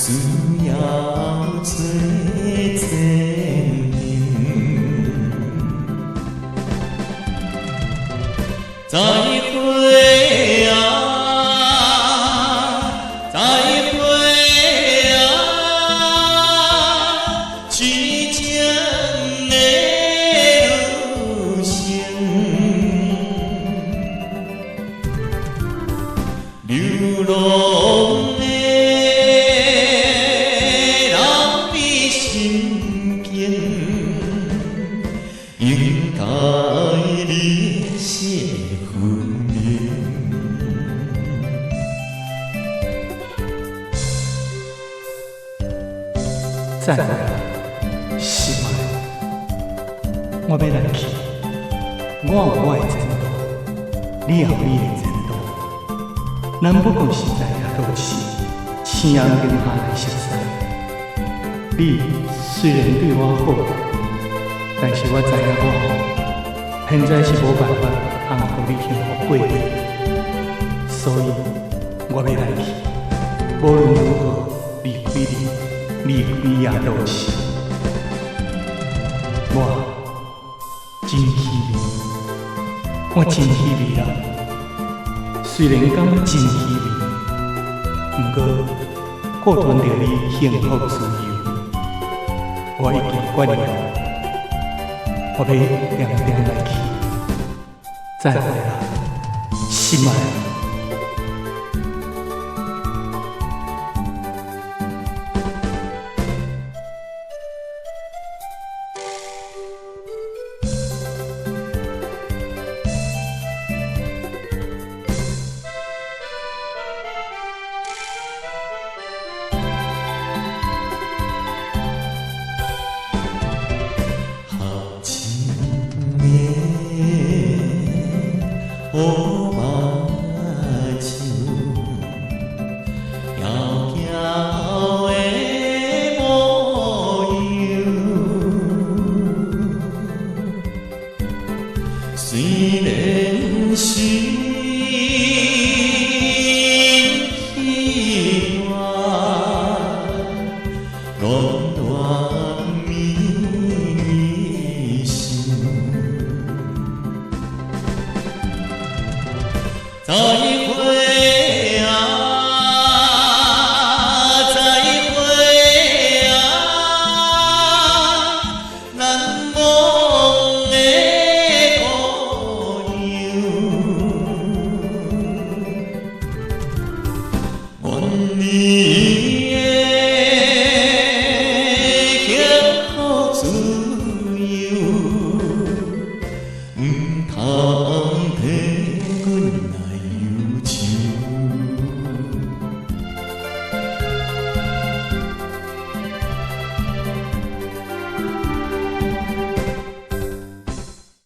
需要做前程。再会啊，再会啊，痴情的路程，流浪的人比心境，应该你是分明。再会啊，心爱，我要来去。我有我的前途，你有你的前途。咱不管是在哪倒市，青红灯下来熟悉。你虽然对我好，但是我知影我好，现在是无办法通互你幸福过日，所以我要来去。无论如何，离开你。离开夜都市，我真希望，我真希望啊！虽然讲真希望，不过顾存着你幸福自由，我已经决定了，我要点点来去。再会啦，心爱。